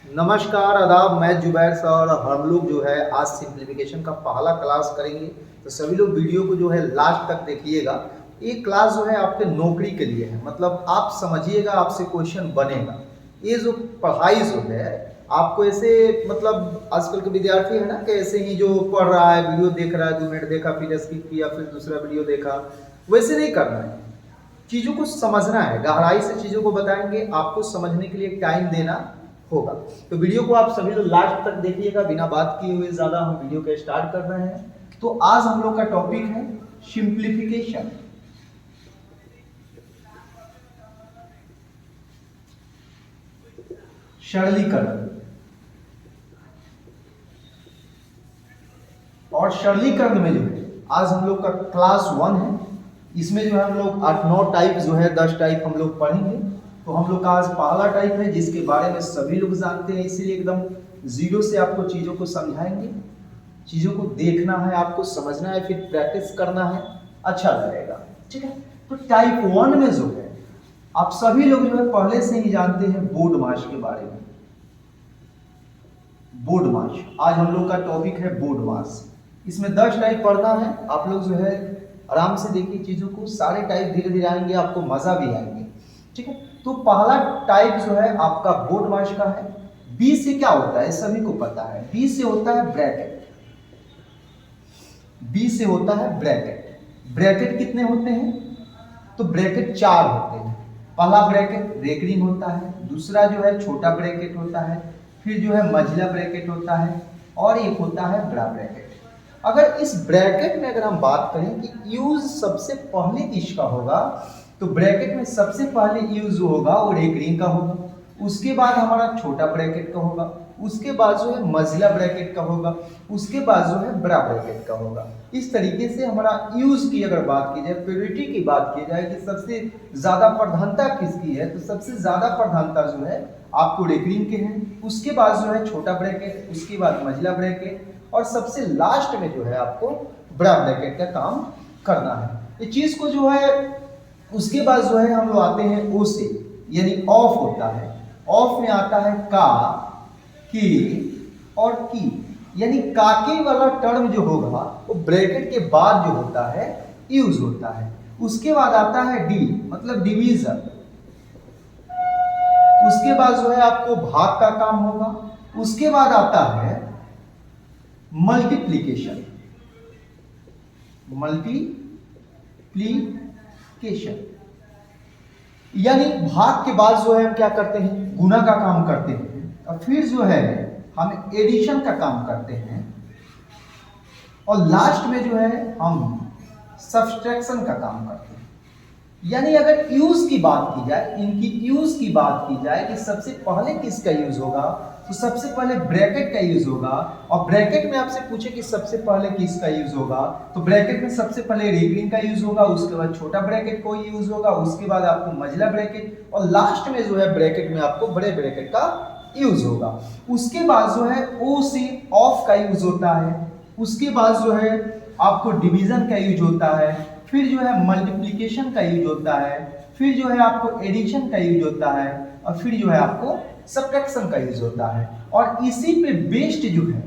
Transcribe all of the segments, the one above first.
नमस्कार आदाब, मैं जुबैर सर। हम लोग जो है आज सिंप्लीफिकेशन का पहला क्लास करेंगे। तो सभी लोग वीडियो को जो है लास्ट तक देखिएगा। ये क्लास जो है आपके नौकरी के लिए है, मतलब आप समझिएगा, आपसे क्वेश्चन बनेगा। ये जो पढ़ाई जो है आपको ऐसे, मतलब आजकल के विद्यार्थी है ना कि ऐसे ही जो पढ़ रहा है, वीडियो देख रहा है, 2 मिनट देखा फिर स्किप किया, फिर दूसरा वीडियो देखा, वैसे नहीं करना है। चीज़ों को समझना है, गहराई से चीज़ों को बताएंगे, आपको समझने के लिए टाइम देना होगा। तो वीडियो को आप सभी लोग लास्ट तक देखिएगा। बिना बात किए हुए ज़्यादा हम वीडियो को स्टार्ट कर रहे हैं। तो आज हम लोग का टॉपिक है सिंप्लीफिकेशन। सरलीकरण। और सरलीकरण में जो है आज हम लोग का क्लास 1 है। इसमें जो है हम लोग 8-9 टाइप जो है 10 टाइप हम लोग पढ़ेंगे। तो हम लोग का आज पहला टाइप है जिसके बारे में सभी लोग जानते हैं, इसीलिए एकदम जीरो से आपको चीज़ों को समझाएंगे। चीज़ों को देखना है, आपको समझना है, फिर प्रैक्टिस करना है, अच्छा लगेगा। ठीक है। तो टाइप 1 में जो है आप सभी लोग जो है पहले से ही जानते हैं बोर्ड मार्च के बारे में। बोर्ड मार्च आज हम लोग का टॉपिक है, बोर्ड मार्च। इसमें 10 टाइप पढ़ना है। आप लोग जो है आराम से देखिए चीज़ों को, सारे टाइप धीरे धीरे आएंगे, आपको मजा भी आएंगे। ठीक है। तो पहला टाइप जो है आपका बोर्ड मार्च का है। बी से क्या होता है सभी को पता है। बी से होता है ब्रैकेट। बी से होता है ब्रैकेट। ब्रैकेट कितने होते हैं? तो ब्रैकेट 4 होते हैं। पहला ब्रैकेट रेकरिंग होता है, दूसरा जो है छोटा ब्रैकेट होता है, फिर जो है मझला ब्रैकेट होता है, और एक होता है बड़ा ब्रैकेट। अगर इस ब्रैकेट में अगर हम बात करें कि यूज सबसे पहले किसका होगा, तो ब्रैकेट में सबसे पहले यूज जो होगा वो रेकरिंग का होगा, उसके बाद हमारा छोटा ब्रैकेट का होगा, उसके बाद जो है मझला ब्रैकेट का होगा, उसके बाद जो है बड़ा ब्रैकेट का होगा। इस तरीके से हमारा यूज की अगर बात की जाए, प्योरिटी की बात की जाए कि सबसे ज्यादा प्रधानता किसकी है, तो सबसे ज्यादा प्रधानता जो है आपको रेकरिंग के हैं, उसके बाद जो है छोटा ब्रैकेट, उसके बाद मझला ब्रैकेट, और सबसे लास्ट में जो है आपको बड़ा ब्रैकेट का काम करना है। ये चीज को जो है उसके बाद जो है हम लोग आते हैं ओ से, यानी ऑफ होता है। ऑफ में आता है का, की और की, यानी काके वाला टर्म जो होगा वो ब्रैकेट के बाद जो होता है यूज होता है। उसके बाद आता है डी, मतलब डिवीजन। उसके बाद जो है आपको भाग का काम होगा। उसके बाद आता है मल्टीप्लीकेशन। मल्टीप्लीकेशन यानी भाग के बाद जो है हम क्या करते हैं, गुना का काम करते हैं, और फिर जो है हम एडिशन का काम करते हैं, और लास्ट में जो है हम सब्सट्रैक्शन का काम करते हैं। यानी अगर यूज की बात की जाए, इनकी यूज की बात की जाए कि सबसे पहले किसका यूज होगा, तो सबसे पहले ब्रैकेट का यूज होगा। और ब्रैकेट में आपसे पूछे कि सबसे पहले किसका यूज होगा, तो ब्रैकेट में सबसे पहले रेकरिंग का यूज होगा, उसके बाद छोटा ब्रैकेट को यूज होगा, उसके बाद आपको मझला ब्रैकेट, और लास्ट में जो है ब्रैकेट में आपको बड़े ब्रैकेट का यूज होगा। उसके बाद जो है ओ से ऑफ का यूज होता है। उसके बाद जो है आपको डिवीजन का यूज होता है, फिर जो है मल्टीप्लिकेशन का यूज होता है, फिर जो है आपको एडिशन का यूज होता है, और फिर जो है आपको सब्ट्रैक्शन का यूज होता है। और इसी पे बेस्ड जो है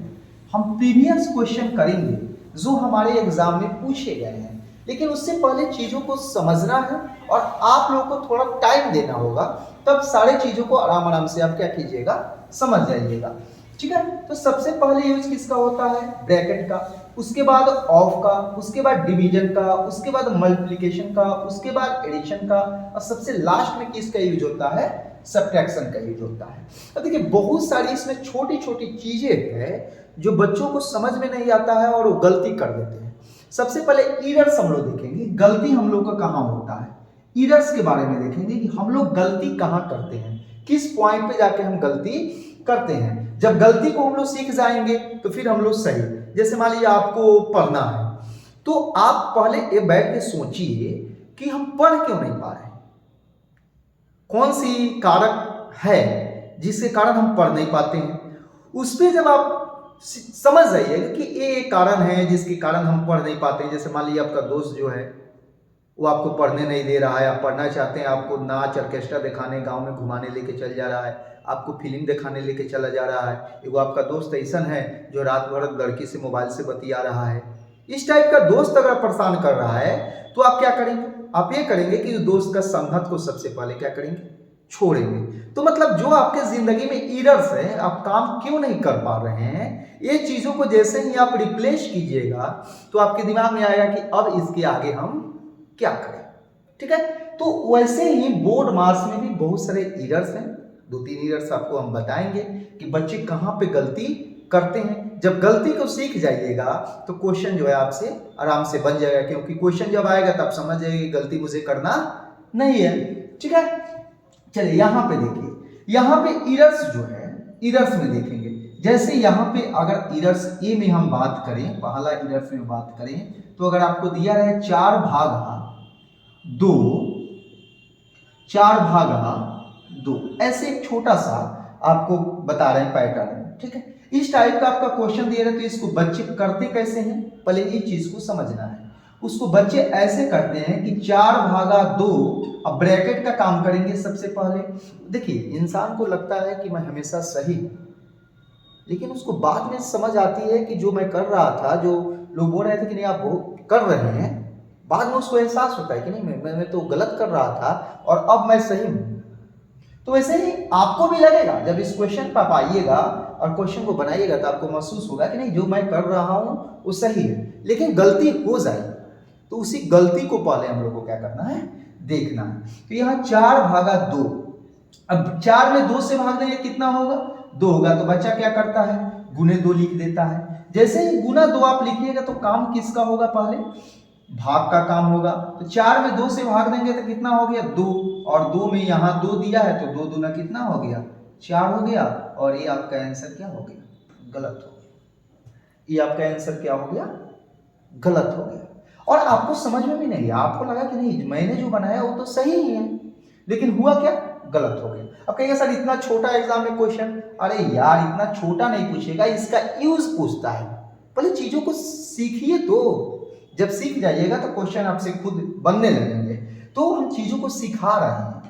हम प्रीवियस क्वेश्चन करेंगे जो हमारे एग्जाम में पूछे गए हैं। लेकिन उससे पहले चीजों को समझना है और आप लोगों को थोड़ा टाइम देना होगा, तब सारे चीजों को आराम आराम से आप क्या कीजिएगा, समझ जाइएगा। ठीक है। तो सबसे पहले यूज किसका होता है, ब्रैकेट का, उसके बाद ऑफ का, उसके बाद डिवीजन का, उसके बाद मल्टीप्लिकेशन का, उसके बाद एडिशन का, और सबसे लास्ट में किसका यूज होता है, सब्ट्रैक्शन का यूज होता है। अब देखिए बहुत सारी इसमें छोटी छोटी चीजें हैं जो बच्चों को समझ में नहीं आता है और वो गलती कर देते हैं। सबसे पहले ईरर्स हम लोग देखेंगे, गलती हम लोग का कहाँ होता है। ईरर्स के बारे में देखेंगे कि हम लोग गलती कहाँ करते हैं, किस पॉइंट पे जाके हम गलती करते हैं। जब गलती को हम लोग सीख जाएंगे तो फिर हम लोग सही। जैसे मान लीजिए आपको पढ़ना है, तो आप पहले ये बैठ के सोचिए कि हम पढ़ क्यों नहीं पा रहे, कौन सी कारक है जिसके कारण हम पढ़ नहीं पाते हैं। उस पर जब आप समझ जाइएगा कि ये कारण है जिसके कारण हम पढ़ नहीं पाते हैं। जैसे मान लीजिए आपका दोस्त जो है वो आपको पढ़ने नहीं दे रहा है, आप पढ़ना चाहते हैं, आपको नाच ऑर्केस्ट्रा दिखाने गांव में घुमाने लेके चल जा रहा है, आपको फिल्म दिखाने लेके चला जा रहा है, एगो आपका दोस्त ऐसा है जो रात भर लड़की से मोबाइल से बतिया रहा है, इस टाइप का दोस्त अगर परेशान कर रहा है तो आप क्या करेंगे? आप ये करेंगे कि उस दोस्त का संगत को सबसे पहले क्या करेंगे? छोड़ेंगे। तो मतलब जो आपके जिंदगी में एरर्स है, आप काम क्यों नहीं कर पा रहे हैं, ये चीजों को जैसे ही आप रिप्लेस कीजिएगा तो आपके दिमाग में आएगा कि अब इसके आगे हम क्या करें। ठीक है, तो वैसे ही बोर्ड मार्क्स में भी बहुत सारे एरर्स हैं। 2-3 एरर्स आपको हम बताएंगे कि बच्चे कहाँ पे गलती करते हैं। जब गलती को सीख जाइएगा तो क्वेश्चन जो है आपसे आराम से बन जाएगा, क्योंकि क्वेश्चन जब आएगा तब समझ जाइए गलती मुझे करना नहीं है। ठीक है, चलिए यहाँ पे देखिए, यहाँ पे एरर्स जो है एरर्स में देखेंगे। जैसे यहाँ पे अगर एरर्स ए में हम बात करें, पहला एरर्स में बात करें तो अगर आपको दिया रहे 4/2, 4/2, ऐसे एक छोटा सा आपको बता रहे हैं पैटर्न। ठीक है, इस टाइप का आपका क्वेश्चन दिया रहे तो इसको बच्चे करते कैसे हैं, पहले ये चीज को समझना है। उसको बच्चे ऐसे करते हैं कि 4/2, अब ब्रैकेट का काम करेंगे सबसे पहले। देखिए, इंसान को लगता है कि मैं हमेशा सही हूं, लेकिन उसको बाद में समझ आती है कि जो मैं कर रहा था, जो लोग बोल रहे थे कि नहीं आप वो कर रहे हैं, बाद में उसको एहसास होता है कि नहीं मैं तो गलत कर रहा था और अब मैं सही हूं। तो वैसे ही आपको भी लगेगा, जब इस क्वेश्चन पर आप आइएगा और क्वेश्चन को बनाइएगा तो आपको महसूस होगा कि नहीं जो मैं कर रहा हूं वो सही है, लेकिन गलती हो जाए तो उसी गलती को पहले हम लोग को क्या करना है, देखना है। तो यहाँ 4/2, अब 4 में 2 से भाग देंगे कितना होगा? 2 होगा। तो बच्चा क्या करता है? गुने 2 लिख देता है। जैसे ही गुना 2 आप लिखिएगा तो काम किसका होगा? पहले भाग का काम होगा। तो 4 में 2 से भाग देंगे तो कितना हो गया? 2, और 2 में यहाँ 2 दिया है तो 2 दूना कितना हो गया? 4 हो गया। और ये आपका आंसर क्या हो गया? गलत हो गया। ये आपका आंसर क्या हो गया? गलत हो गया। और आपको समझ में भी नहीं है, आपको लगा कि नहीं मैंने जो बनाया वो तो सही ही है, लेकिन हुआ क्या? गलत हो गया। अब कहिएगा सर इतना छोटा एग्जाम में क्वेश्चन, अरे यार इतना छोटा नहीं पूछेगा, इसका यूज पूछता है। पहले चीजों को सीखिए, तो जब सीख जाइएगा तो क्वेश्चन आपसे खुद बनने लगेंगे। तो हम चीजों को सिखा रहे हैं।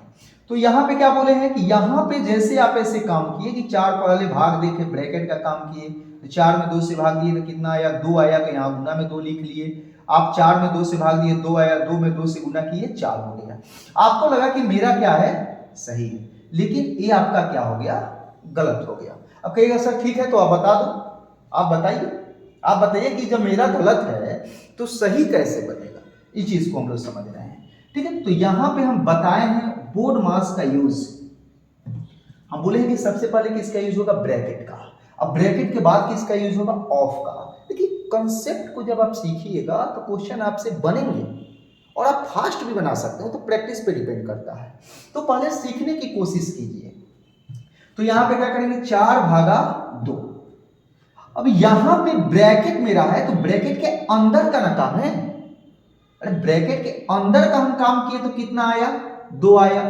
तो यहाँ पे क्या बोले हैं कि यहाँ पे जैसे आप ऐसे काम किए कि 4 पहले भाग देखे, ब्रैकेट का काम किए, तो 4 में 2 से भाग दिए तो कितना आया? 2 आया। तो यहाँ गुना में 2 लिख लिए। आप 4 में 2 से भाग दिए, 2 आया। 2 में 2 से गुना किए, 4 हो गया। आपको लगा कि मेरा क्या है? सही है, लेकिन ये आपका क्या हो गया? गलत हो गया। अब कहिएगा सर ठीक है तो आप बता दो, आप बताइए, आप बताइए कि जब मेरा गलत है तो सही कैसे बनेगा? इस चीज को हम लोग समझ रहे हैं। ठीक है, तो यहां पे हम बताए हैं बोर्ड मास का यूज। हम बोले हैं कि सबसे पहले किसका यूज होगा? ब्रैकेट का। अब ब्रैकेट के बाद किसका यूज होगा? ऑफ का। देखिए, कंसेप्ट को जब आप सीखिएगा तो क्वेश्चन आपसे बनेंगे और आप फास्ट भी बना सकते हो, तो प्रैक्टिस पे डिपेंड करता है। तो पहले सीखने की कोशिश कीजिए। तो यहां पे क्या करेंगे? 4/2। अब यहां पे ब्रैकेट मेरा है तो ब्रैकेट के अंदर का ना काम है। अरे ब्रैकेट के अंदर का हम काम किए तो कितना आया? 2 आया।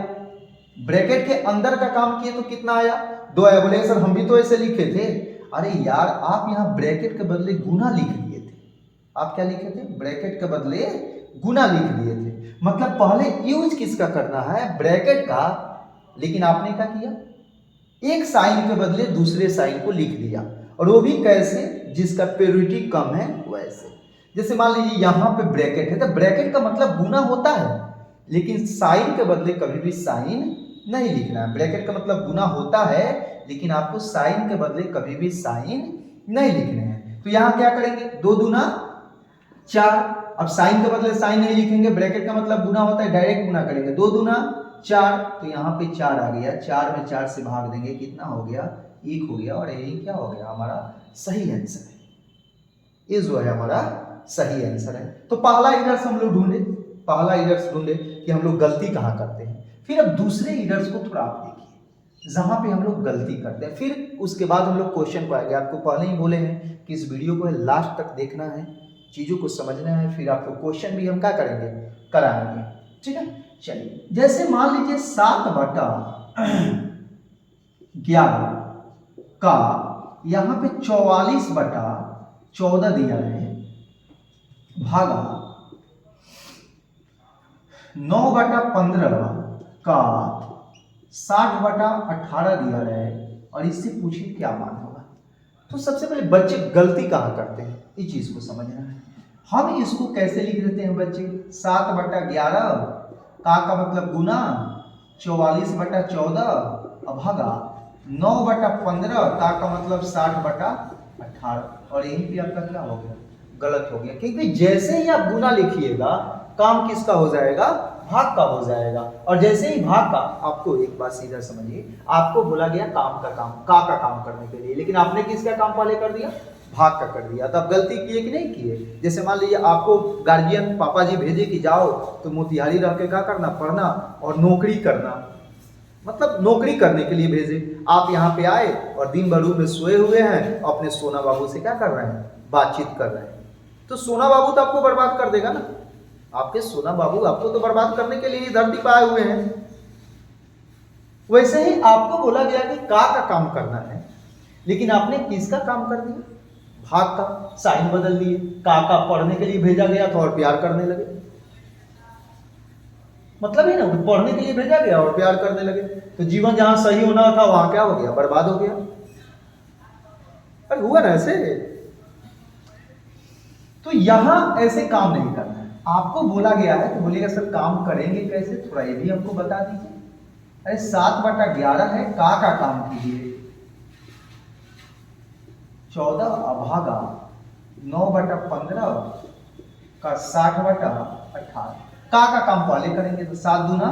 ब्रैकेट के अंदर का काम किए तो कितना आया? 2 आया। बोले सर हम भी तो ऐसे लिखे थे। अरे यार आप यहां ब्रैकेट के बदले गुना लिख दिए थे। आप क्या लिखे थे? ब्रैकेट के बदले गुना लिख दिए थे। मतलब पहले यूज किसका करना है? ब्रैकेट का। लेकिन आपने क्या किया? एक साइन के बदले दूसरे साइन को लिख दिया, और वो भी कैसे? जिसका प्योरिटी कम है वैसे। जैसे मान लीजिए यहां पे ब्रैकेट है तो ब्रैकेट का मतलब गुना होता है, लेकिन साइन के बदले कभी भी साइन नहीं लिखना है। ब्रैकेट का मतलब गुना होता है, लेकिन आपको साइन के बदले कभी भी साइन नहीं लिखने हैं। तो यहां क्या करेंगे? 2 दूना 4। अब साइन के बदले साइन नहीं लिखेंगे, ब्रैकेट का मतलब गुना होता है, डायरेक्ट गुना करेंगे। 2 दूना 4, तो यहाँ पे 4 आ गया। 4 में 4 से भाग देंगे, कितना हो गया? 1 हो गया। और यही क्या हो गया? हमारा सही आंसर है। ये जो है हमारा सही आंसर है। तो पहला एरर्स हम लोग ढूंढे, पहला एरर्स ढूंढे कि हम लोग गलती कहाँ करते हैं। फिर अब दूसरे एरर्स को थोड़ा आप देखिए जहां पे हम लोग गलती करते हैं, फिर उसके बाद हम लोग क्वेश्चन को आएंगे। आपको पहले ही बोले हैं कि इस वीडियो को लास्ट तक देखना है, चीजों को समझना है, फिर आपको क्वेश्चन भी हम क्या करेंगे? कराएंगे। ठीक है, चलिए जैसे मान लीजिए 7/11 का यहां पे 44/14 दिया है, भागा 9/15 का 60/18 दिया रहा है और इससे पूछिए क्या मान होगा। तो सबसे पहले बच्चे गलती कहाँ करते हैं, इस चीज को समझना है। हम इसको कैसे लिख देते हैं बच्चे, 7/11 का मतलब गुना, 44/14 भागा 9/15 का मतलब 60/18। और यहीं पे आपका क्या हो गया, गलत हो गया, क्योंकि जैसे ही आप गुना लिखिएगा काम किसका हो जाएगा, भाग का हो जाएगा। और जैसे ही भाग का, आपको एक बात सीधा समझिए, आपको बोला गया काम का काम, का काम करने के लिए, लेकिन आपने किसका काम पहले कर दिया, भाग का कर दिया। तो आप गलती किए कि नहीं किए। जैसे मान लीजिए आपको गार्जियन पापा जी भेजे कि जाओ तो मोतिहारी रह के क्या करना, पढ़ना और नौकरी करना, मतलब नौकरी करने के लिए भेजे। आप यहाँ पे आए और दिन भर में सोए हुए हैं, अपने सोना बाबू से क्या कर रहे हैं, बातचीत कर रहे हैं। तो सोना बाबू तो आपको बर्बाद कर देगा ना, आपके सोना बाबू आपको तो बर्बाद करने के लिए धरती पर आए हुए हैं। वैसे ही आपको बोला गया कि का काम करना है, लेकिन आपने किसका काम कर दिया, भाग का, साइन बदल दिए। का पढ़ने के लिए भेजा गया था और प्यार करने लगे, मतलब है ना, पढ़ने के लिए भेजा गया और प्यार करने लगे। तो जीवन जहां सही होना था वहां क्या हो गया, बर्बाद हो गया। अरे हुआ ना ऐसे। तो यहां ऐसे काम नहीं करना है। आपको बोला गया है तो बोलिएगा सर काम करेंगे कैसे, थोड़ा ये भी हमको बता दीजिए। अरे 7/11 है, का काम कीजिए, 14 भागा 9/15 का 60/18। का काम पहले करेंगे तो 7 दूना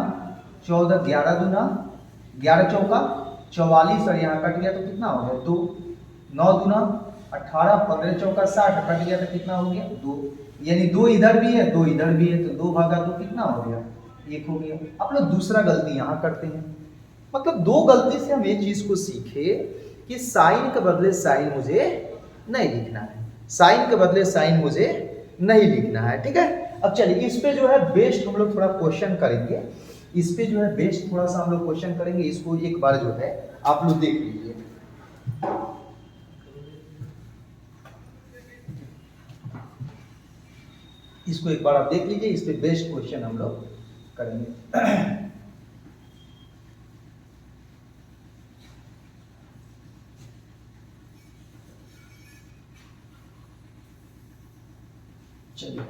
14, 11 दूना 11 चौका 44 और यहाँ कट गया तो कितना हो गया 2, 9 दूना 18, 15 चौका 60, कट गया तो कितना हो गया 2, यानी 2 इधर भी है 2 इधर भी है, तो 2 भागा 2 कितना हो गया 1 हो गया। आप लोग दूसरा गलती यहाँ करते हैं, मतलब 2 गलती से हम ये चीज को सीखे कि साइन के बदले साइन मुझे नहीं लिखना है, साइन के बदले साइन मुझे नहीं लिखना है, ठीक है। अब चलिए इस पे जो है बेस्ट हम लोग थोड़ा क्वेश्चन करेंगे, इस पे जो है बेस्ट थोड़ा सा हम लोग क्वेश्चन करेंगे। इसको एक बार जो है आप लोग देख लीजिए। इसको एक बार आप देख लीजिए, इस पे बेस्ट क्वेश्चन हम लोग करेंगे। चलिए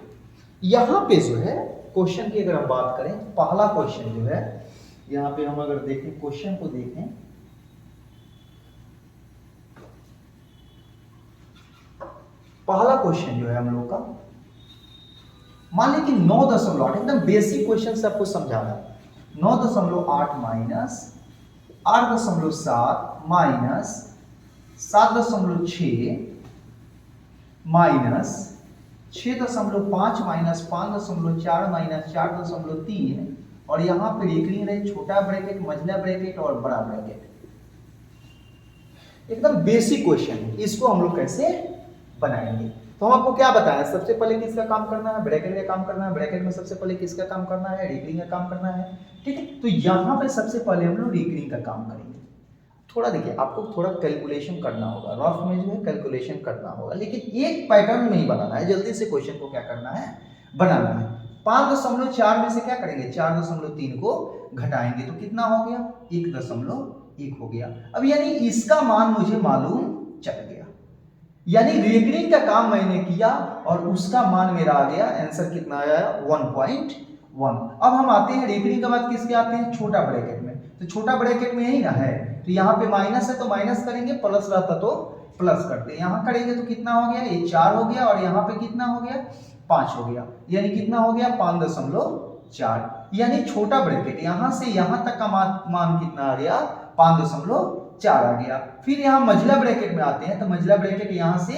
यहां पे जो है क्वेश्चन की अगर हम बात करें, पहला क्वेश्चन जो है यहां पे हम अगर देखें, क्वेश्चन को देखें, पहला क्वेश्चन जो है हम लोग का, मान लें कि 9.8, एकदम बेसिक क्वेश्चन से आपको समझा रहा है, 9.8 minus 8.7 minus 7.6 minus 6.5 minus 5.4 minus 4.3, और यहां पर एक रहे छोटा ब्रैकेट, मझला ब्रैकेट और बड़ा ब्रैकेट। एकदम बेसिक क्वेश्चन है, इसको हम लोग कैसे बनाएंगे। तो हम आपको क्या बताया, सबसे पहले किसका काम करना है, ब्रैकेट का काम करना है, ब्रैकेट में सबसे पहले किसका काम करना है, रिकरिंग का काम करना है, ठीक है। तो यहां पे सबसे पहले हम लोग रिकरिंग का काम करेंगे। थोड़ा देखिए आपको थोड़ा कैलकुलेशन करना होगा, रफ में जो है कैलकुलेशन करना होगा, लेकिन एक पैटर्न नहीं बनाना है, जल्दी से क्वेश्चन को क्या करना है, बनाना है। 5.4 में से क्या करेंगे, 4.3 को घटाएंगे तो कितना हो गया 1.1 हो गया। अब यानी इसका मान मुझे मालूम चल गया, यानी रिकरिंग का काम मैंने किया और उसका मान मेरा आ गया, आंसर कितना आया 1.1। अब हम आते हैं रिकरिंग के बाद किसके आते हैं, छोटा ब्रैकेट में। तो छोटा ब्रैकेट में यही ना है, तो यहाँ पे माइनस है तो माइनस करेंगे, प्लस रहता तो प्लस करते हैं। यहाँ करेंगे तो कितना हो गया, ये 4 हो गया, और यहाँ पे कितना हो गया 5 हो गया, यानी कितना हो गया 5.4। यानी छोटा ब्रैकेट यहाँ से यहाँ तक का मान कितना आ गया 5.4 आ गया। फिर यहाँ मझला ब्रैकेट में आते हैं, तो मझला ब्रैकेट यहाँ से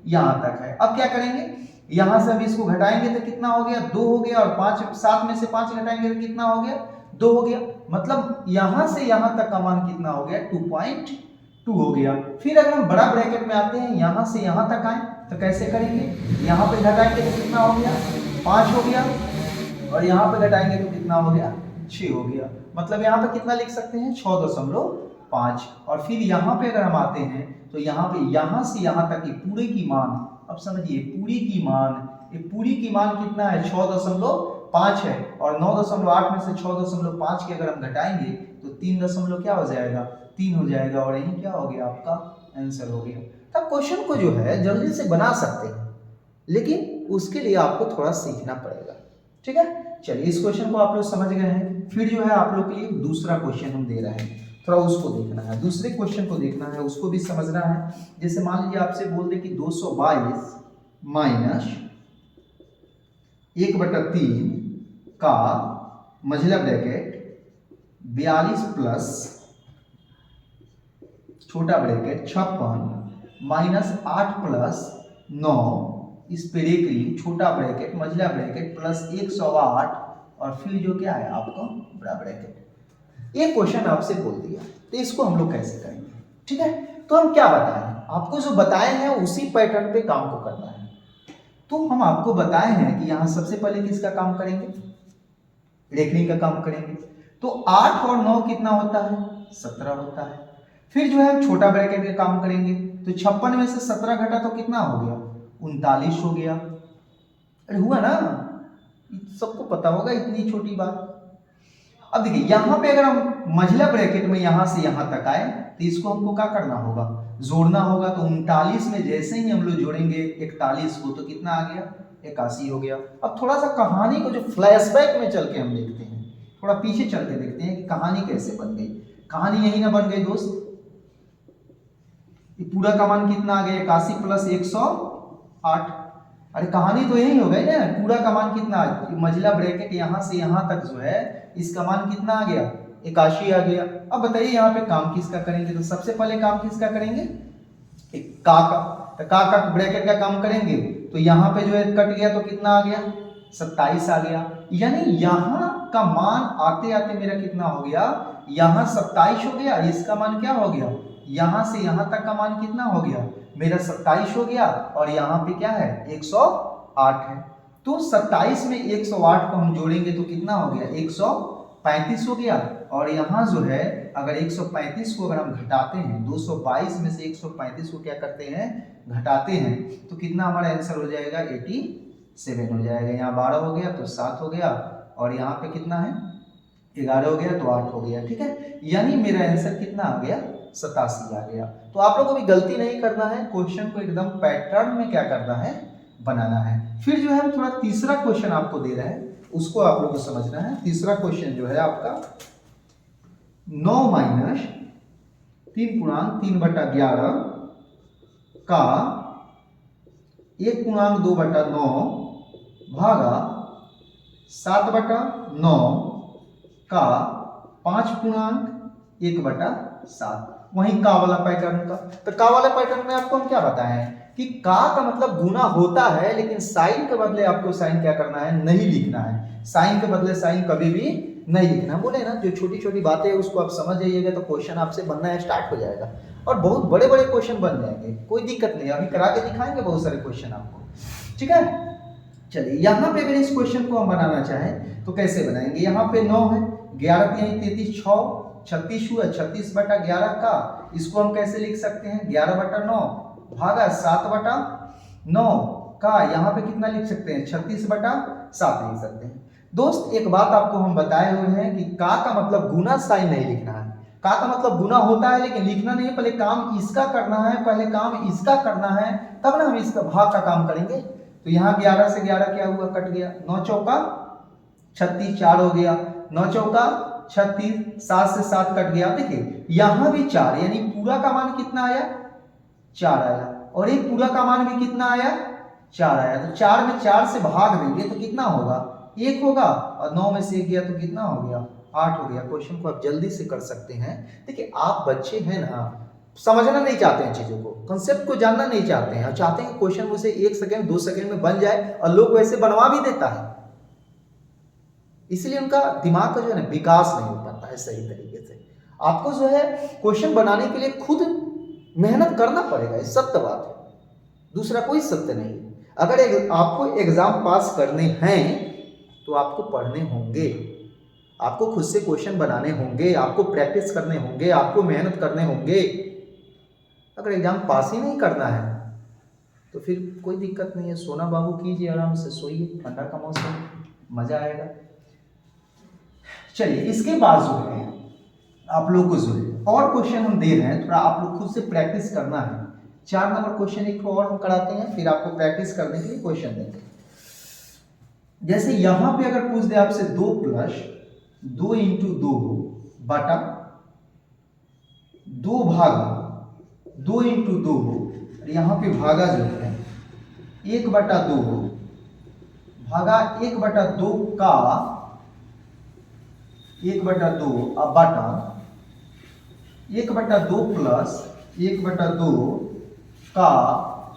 यहाँ तक है। अब क्या करेंगे, यहाँ से अब इसको घटाएंगे तो कितना हो गया 2 हो गया, और 5 7 में से 5 घटाएंगे तो कितना हो गया 2 हो गया, मतलब यहाँ से यहाँ तक का मान कितना हो गया 2.2 हो गया। फिर अगर हम बड़ा ब्रैकेट में आते हैं, यहाँ से यहाँ तक आए तो कैसे करेंगे, यहाँ पे घटाएंगे तो कितना हो गया 5 हो गया, और यहाँ पे घटाएंगे तो कितना हो गया 6 हो गया, मतलब यहाँ पे कितना लिख सकते हैं 6.5। और फिर यहाँ पे अगर हम आते हैं तो यहाँ पे यहाँ से यहाँ तक की पूरे की मान, अब समझिए पूरी की मान, ये पूरी की मान कितना है 6.5 है, और 9.8 में से 6.5 के अगर हम घटाएंगे तो 3 दशमलव क्या हो जाएगा, 3 हो जाएगा और यही क्या हो गया, आपका आंसर हो गया। तब क्वेश्चन को जो है जल्दी से बना सकते हैं, लेकिन उसके लिए आपको थोड़ा सीखना पड़ेगा। ठीक है, चलिए इस क्वेश्चन को आप लोग समझ गए हैं। फिर जो है आप लोग के लिए दूसरा क्वेश्चन हम दे रहे हैं, थोड़ा उसको देखना है, दूसरे क्वेश्चन को देखना है, उसको भी समझना है। जैसे मान लीजिए आपसे बोल दे कि 222 माइनस 1/3 का मझला ब्रैकेट 42 प्लस छोटा ब्रैकेट 56 माइनस 8 प्लस 9 इस पर एक लिख छोटा ब्रैकेट मझला ब्रैकेट प्लस 108 और फिर जो क्या है आपको बड़ा ब्रैकेट। ये क्वेश्चन आपसे बोल दिया, तो इसको हम लोग कैसे करेंगे? ठीक है, तो हम क्या बताएं, आपको जो बताए हैं उसी पैटर्न पे काम को करना है। तो हम आपको बताए हैं कि यहां सबसे पहले किसका काम करेंगे, रेखनी का काम करेंगे। तो 8 और 9 कितना होता है, 17 होता है। फिर जो है छोटा ब्रैकेट का काम करेंगे, तो 56 में से 17 घटा तो कितना हो गया, 39 हो गया। अरे हुआ ना, सबको पता होगा इतनी छोटी बात। अब देखिए यहां पे अगर हम मझला ब्रैकेट में यहां से यहां तक आए तो इसको हमको क्या करना होगा, जोड़ना होगा। तो 39 में जैसे ही हम लोग जोड़ेंगे 41 को तो कितना आ गया, 81 हो गया। अब थोड़ा सा कहानी को जो फ्लैशबैक में चल के हम देखते हैं, थोड़ा पीछे चल के देखते हैं कि कहानी कैसे बन गई। कहानी यही ना बन गई दोस्त, ये पूरा का मान कितना आ गया, 81 प्लस 108। अरे कहानी तो यही हो गई ना, पूरा का मान कितना, मझला ब्रैकेट यहां से यहां तक जो है इसका मान कितना आ गया, 81 आ गया। अब बताइए यहाँ पे काम किसका करेंगे, तो सबसे पहले काम किसका करेंगे, का तो का ब्रैकेट का काम करेंगे। तो यहाँ पे जो है कट गया तो कितना आ गया, 27 आ गया। यानी यहाँ का मान आते आते मेरा कितना हो गया, यहाँ 27 हो गया। इसका मान क्या हो गया, यहाँ से यहाँ तक का मान कितना हो गया, मेरा 27 हो गया। और यहाँ पे क्या है, 108 है। तो 27 में 108 को हम जोड़ेंगे तो कितना हो गया, 135 हो गया। और यहाँ जो है अगर 135 को अगर हम घटाते हैं, 222 में से 135 को क्या करते हैं, घटाते हैं, तो कितना हमारा आंसर हो जाएगा, 87 हो जाएगा। यहाँ 12 हो गया तो 7 हो गया, और यहाँ पे कितना है, 11 हो गया तो 8 हो गया। ठीक है, यानी मेरा आंसर कितना आ गया, 87 आ गया। तो आप लोगों को भी गलती नहीं करना है, क्वेश्चन को एकदम पैटर्न में क्या करना है, बनाना है। फिर जो है हम थोड़ा तीसरा क्वेश्चन आपको दे रहे हैं, उसको आप लोगों को समझना है। तीसरा क्वेश्चन जो है आपका 9 माइनस 3/3/11 का 1/2/9 भागा 7/9 का 5/1/7। वहीं का वाला पैटर्न का, तो का वाला पैटर्न में आपको हम क्या बताएं कि का मतलब गुना होता है, लेकिन साइन के बदले आपको साइन क्या करना है, नहीं लिखना है। साइन के बदले साइन कभी भी नहीं लिखना। बोले ना जो छोटी छोटी बातें है उसको आप समझ जाइएगा तो क्वेश्चन आपसे बनना स्टार्ट हो जाएगा, और बहुत बड़े बड़े क्वेश्चन बन जाएंगे, कोई दिक्कत नहीं। अभी करा के दिखाएंगे बहुत सारे क्वेश्चन आपको। ठीक है, चलिए यहाँ पे अगर इस क्वेश्चन को हम बनाना चाहें तो कैसे बनाएंगे। यहाँ पे 9 है, 11 3 33 6 36 हुआ, 36/11 का इसको हम कैसे लिख सकते हैं, 11/9 भागा 7/9 का यहाँ पे कितना लिख सकते हैं, 36/7 लिख सकते हैं। दोस्त एक बात आपको हम बताए हुए हैं कि का मतलब गुना साइन नहीं लिखना है। का मतलब गुना होता है लेकिन लिखना नहीं है, पहले काम इसका करना है, पहले काम इसका करना है, तब ना हम इसका भाग का काम करेंगे। तो यहाँ 11 से 11 क्या हुआ, कट गया, 9 चौका 36 4 हो गया, 9 चौका 36, 7 से 7 कट गया। देखिए यहाँ भी 4, यानी पूरा का मान कितना आया, 4 आया, और एक पूरा का मान भी कितना आया, 4 आया। तो 4 में 4 से भाग देंगे तो कितना होगा, 1 होगा, और 9 में से 1 गया तो कितना हो गया, 8 हो गया। क्वेश्चन को आप जल्दी से कर सकते हैं। देखिए आप बच्चे हैं ना, समझना नहीं चाहते हैं चीजों को, कंसेप्ट को जानना नहीं चाहते हैं, और चाहते हैं क्वेश्चन मुझसे 1 सेकंड 2 सेकंड में बन जाए, और लोग वैसे बनवा भी देता है, इसलिए उनका दिमाग का जो है ना विकास नहीं हो पाता है सही तरीके से। आपको जो है क्वेश्चन बनाने के लिए खुद मेहनत करना पड़ेगा, ये सत्य बात है, दूसरा कोई सत्य नहीं है। अगर आपको एग्जाम पास करने हैं तो आपको पढ़ने होंगे, आपको खुद से क्वेश्चन बनाने होंगे, आपको प्रैक्टिस करने होंगे, आपको मेहनत करने होंगे। अगर एग्जाम पास ही नहीं करना है तो फिर कोई दिक्कत नहीं है, सोना बाबू कीजिए, आराम से सोइए, ठंडा का मौसम, मजा आएगा। चलिए इसके बाद जो है आप लोग को जो है और क्वेश्चन हम दे रहे हैं, थोड़ा आप लोग खुद से प्रैक्टिस करना है। 4 नंबर क्वेश्चन एक और हम कराते हैं, फिर आपको प्रैक्टिस करने के लिए क्वेश्चन देंगे। जैसे यहां पे अगर पूछ दे आपसे 2 + 2 × 2 बटा 2 भागा 2 × 2, यहाँ पे भागा जो है 1/2 भागा 1/2 का 1/2 अब बटा 1/2 प्लस 1/2 का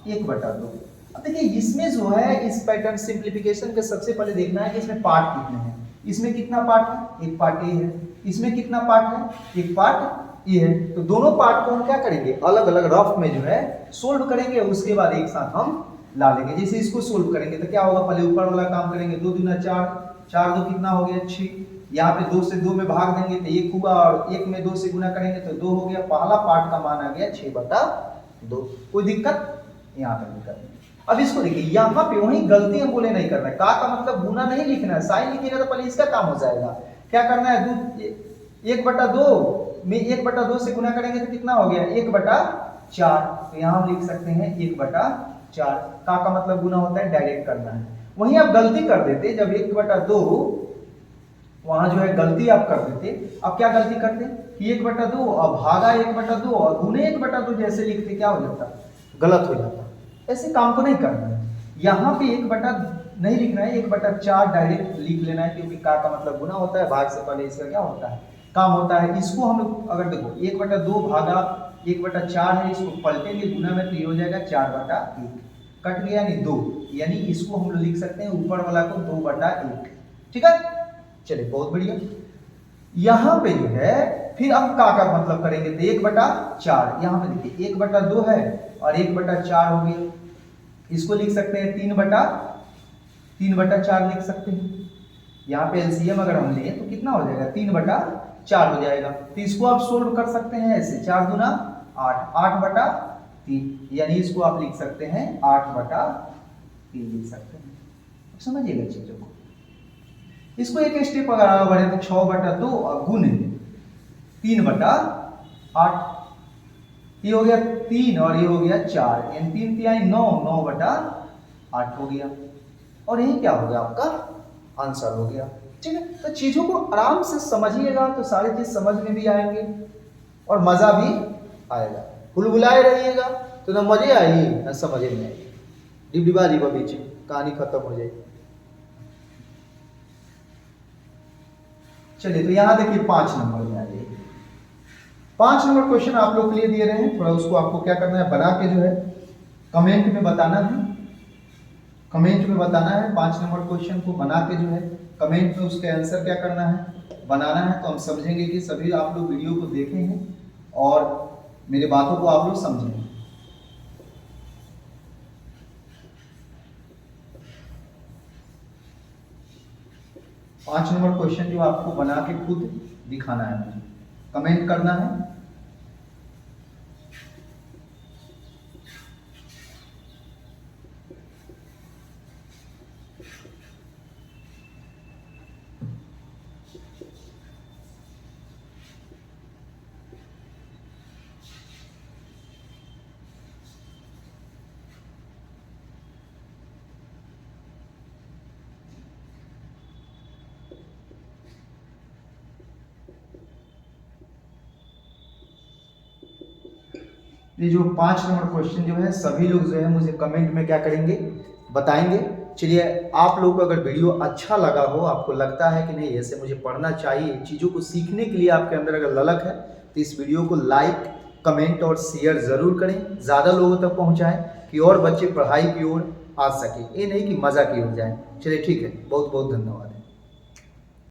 1/2। अब देखिए इसमें जो है इस पैटर्न सिंप्लीफिकेशन के सबसे पहले देखना है कि इसमें पार्ट कितने हैं। इसमें कितना पार्ट है? एक पार्ट ए है। इसमें कितना पार्ट है? एक पार्ट ए है। तो दोनों पार्ट को हम क्या करेंगे, अलग अलग रफ में जो है सोल्व करेंगे, उसके बाद एक साथ हम ला लेंगे। जैसे इसको सोल्व करेंगे तो क्या होगा, पहले ऊपर वाला काम करेंगे, 2 दूना 4, 4 2 कितना हो गया 6। यहाँ पे 2 से 2 में भाग देंगे तो 1 हुआ, और 1 में 2 से गुना करेंगे तो 2 हो गया। पहला पार्ट का मान आ गया 6/2। कोई दिक्कत? यहाँ पे दिक्कत नहीं। अब इसको देखिए, यहाँ पे वही गलती हम बोले नहीं करना है। का मतलब गुना नहीं लिखना है, साइन लिखिएगा तो पहले इसका काम हो जाएगा। क्या करना है, 1/2 में 1/2 से गुना करेंगे तो कितना हो गया 1/4। तो यहाँ हम लिख सकते हैं 1/4। का मतलब गुना होता है, डायरेक्ट करना है। वहीं आप गलती कर देते, जब 1/2 वहां जो है गलती आप कर देते। अब क्या गलती करते कि 1/2 और भागा 1/2 और गुने 1/2 जैसे लिखते, क्या हो जाता, गलत हो जाता। ऐसे काम को नहीं करना है। यहाँ पे 1/ नहीं लिखना है, 1/4 डायरेक्ट लिख लेना है, क्योंकि का मतलब गुना होता है, भाग से पहले इसका क्या होता है, काम होता है। इसको हम लोग अगर देखो 1/2 भागा 1/4 है, इसको पलटेंगे गुना में तो ये हो जाएगा 4/1, कट गया यानी 2, यानी इसको हम लोग लिख सकते हैं ऊपर वाला को 2/1। ठीक है, चलिए बहुत बढ़िया। यहाँ पे जो है फिर हम का मतलब करेंगे तो 1/4। यहाँ पे देखिए 1/2 है और 1/4 हो गया। इसको लिख सकते हैं 3/4 लिख सकते हैं। यहाँ पे एलसीएम अगर हम लें तो कितना हो जाएगा, 3/4 हो जाएगा। तो इसको आप सोल्व कर सकते हैं ऐसे, 4 दूना 8, 8/3, यानी इसको आप लिख सकते हैं 8/3 लिख सकते हैं। समझिएगा चीजों को। इसको एक स्टेप अगर बढ़े तो 6/2 और गुने 3/8, ये हो गया 3 और ये हो गया 4, यानी 3 3 9, 9/8 हो गया। और यही क्या हो गया, आपका आंसर हो गया। ठीक है, तो चीजों को आराम से समझिएगा तो सारी चीज समझ में भी आएंगे और मजा भी आएगा। भुलभुलाए रहिएगा तो ना मजे आएगी ना समझ में आएगी, डिबडिबा जी बीच कहानी खत्म हो जाएगी। चलिए तो यहां देखिए 5 नंबर में आ जाइए। 5 नंबर क्वेश्चन आप लोग के लिए दिए रहे हैं, थोड़ा उसको आपको क्या करना है, बना के जो है कमेंट में बताना है। कमेंट में बताना है 5 नंबर क्वेश्चन को बना के जो है कमेंट में उसके आंसर क्या करना है, बनाना है। तो हम समझेंगे कि सभी आप लोग वीडियो को देखे हैं और मेरे बातों को आप लोग समझेंगे। पांच नंबर क्वेश्चन जो आपको बना के खुद दिखाना है, मुझे कमेंट करना है। ये जो 5 नंबर क्वेश्चन जो है सभी लोग जो है मुझे कमेंट में क्या करेंगे, बताएंगे। चलिए आप लोग को अगर वीडियो अच्छा लगा हो, आपको लगता है कि नहीं ऐसे मुझे पढ़ना चाहिए, चीज़ों को सीखने के लिए आपके अंदर अगर ललक है तो इस वीडियो को लाइक, कमेंट और शेयर ज़रूर करें, ज़्यादा लोगों तक पहुँचाएँ कि और बच्चे पढ़ाई की ओर आ सके, ये नहीं कि मज़ा की ओर जाए। चलिए ठीक है, बहुत बहुत धन्यवाद।